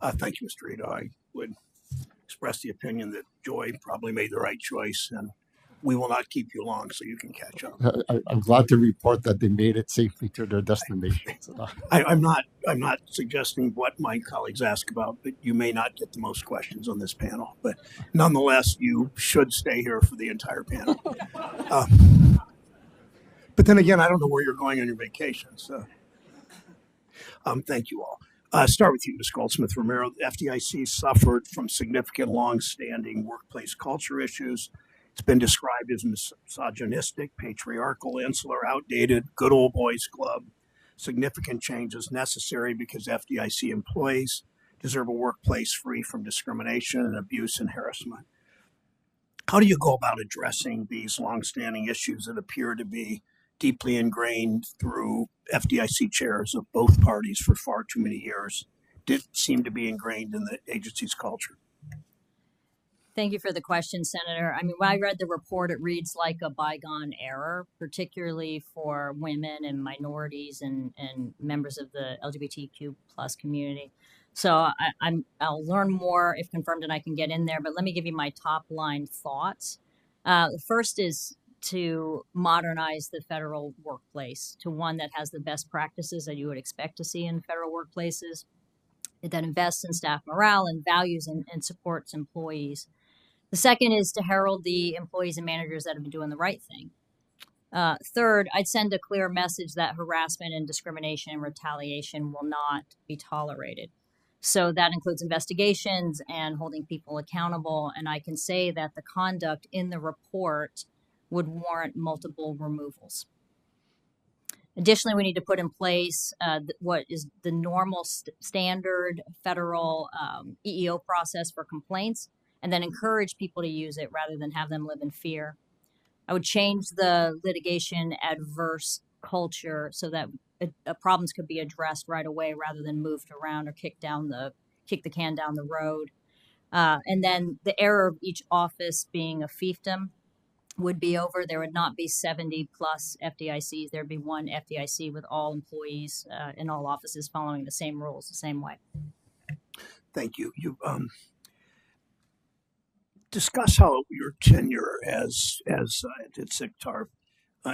Thank you, Mr. Ito. I would express the opinion that Joy probably made the right choice, and we will not keep you long so you can catch up. I'm glad to report that they made it safely to their destinations. I'm not suggesting what my colleagues ask about, but you may not get the most questions on this panel. But nonetheless, you should stay here for the entire panel. But then again, I don't know where you're going on your vacation. So thank you all. Start with you, Ms. Goldsmith Romero. The FDIC suffered from significant long-standing workplace culture issues. It's been described as misogynistic, patriarchal, insular, outdated, good old boys club. Significant changes necessary because FDIC employees deserve a workplace free from discrimination and abuse and harassment. How do you go about addressing these longstanding issues that appear to be deeply ingrained through FDIC chairs of both parties for far too many years, did seem to be ingrained in the agency's culture? Thank you for the question, Senator. I mean, when I read the report, it reads like a bygone era, particularly for women and minorities and members of the LGBTQ plus community. So I'll learn more if confirmed and I can get in there, but let me give you my top line thoughts. The first is to modernize the federal workplace to one that has the best practices that you would expect to see in federal workplaces, that invests in staff morale and values and supports employees. The second is to herald the employees and managers that have been doing the right thing. Third, I'd send a clear message that harassment and discrimination and retaliation will not be tolerated. So that includes investigations and holding people accountable. And I can say that the conduct in the report would warrant multiple removals. Additionally, we need to put in place what is the normal standard federal EEO process for complaints, and then encourage people to use it rather than have them live in fear. I would change the litigation adverse culture so that problems could be addressed right away rather than moved around or kick the can down the road. And then the era of each office being a fiefdom would be over. There would not be 70 plus FDICs. There'd be one FDIC with all employees in all offices following the same rules, the same way. Thank you. You discuss how your tenure as at TARP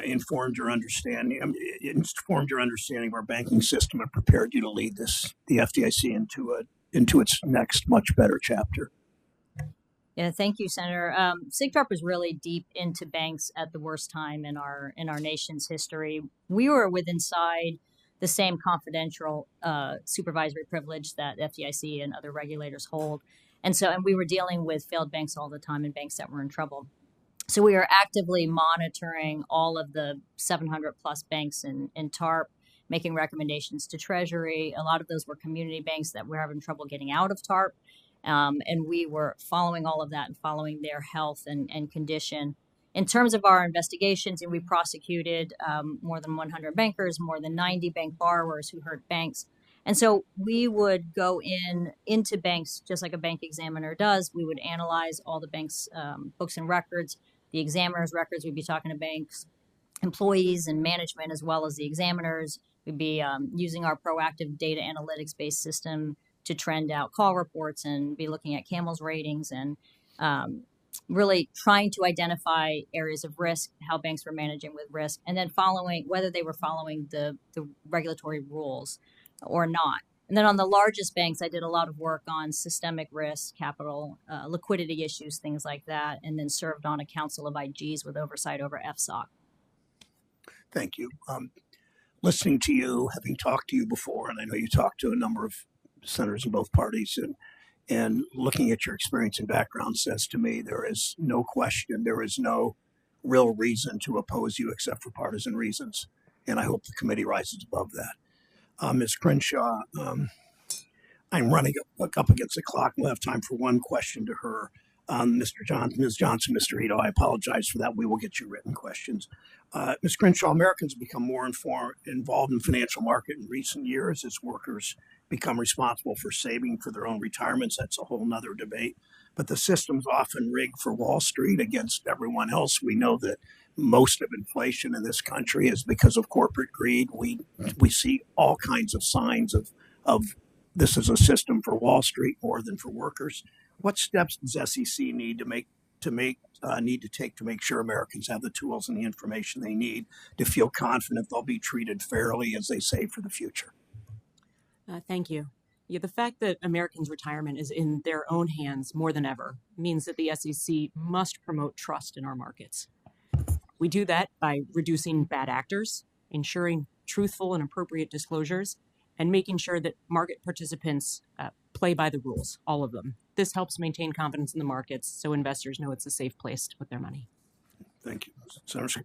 informed your understanding of our banking system and prepared you to lead the FDIC into its next much better chapter. Yeah, thank you, Senator. TARP was really deep into banks at the worst time in our nation's history. We were inside the same confidential supervisory privilege that FDIC and other regulators hold. And we were dealing with failed banks all the time and banks that were in trouble. So we are actively monitoring all of the 700 plus banks in TARP, making recommendations to Treasury. A lot of those were community banks that were having trouble getting out of TARP. And we were following all of that and following their health and condition. In terms of our investigations, we prosecuted more than 100 bankers, more than 90 bank borrowers who hurt banks. And so we would go into banks just like a bank examiner does. We would analyze all the bank's books and records, the examiner's records. We'd be talking to banks, employees and management, as well as the examiners. We'd be using our proactive data analytics-based system to trend out call reports and be looking at CAMEL's ratings and really trying to identify areas of risk, how banks were managing with risk, and then following whether they were following the regulatory rules or not. And then on the largest banks, I did a lot of work on systemic risk, capital, liquidity issues, things like that, and then served on a council of IGs with oversight over FSOC. Thank you. Listening to you, having talked to you before, and I know you talked to a number of senators in both parties, and looking at your experience and background says to me there is no question, there is no real reason to oppose you except for partisan reasons. And I hope the committee rises above that. Ms. Crenshaw, I'm running up against the clock. We'll have time for one question to her. Ms. Johnson, Mr. Ito, I apologize for that. We will get you written questions. Ms. Crenshaw, Americans have become more involved in financial market in recent years as workers become responsible for saving for their own retirements. That's a whole nother debate. But the system's often rigged for Wall Street against everyone else. We know that most of inflation in this country is because of corporate greed. We see all kinds of signs of this is a system for Wall Street more than for workers. What steps does SEC need to take to make sure Americans have the tools and the information they need to feel confident they'll be treated fairly as they save for the future? Thank you. Yeah, the fact that Americans' retirement is in their own hands more than ever means that the SEC must promote trust in our markets. We do that by reducing bad actors, ensuring truthful and appropriate disclosures, and making sure that market participants play by the rules, all of them. This helps maintain confidence in the markets so investors know it's a safe place to put their money. Thank you. Senator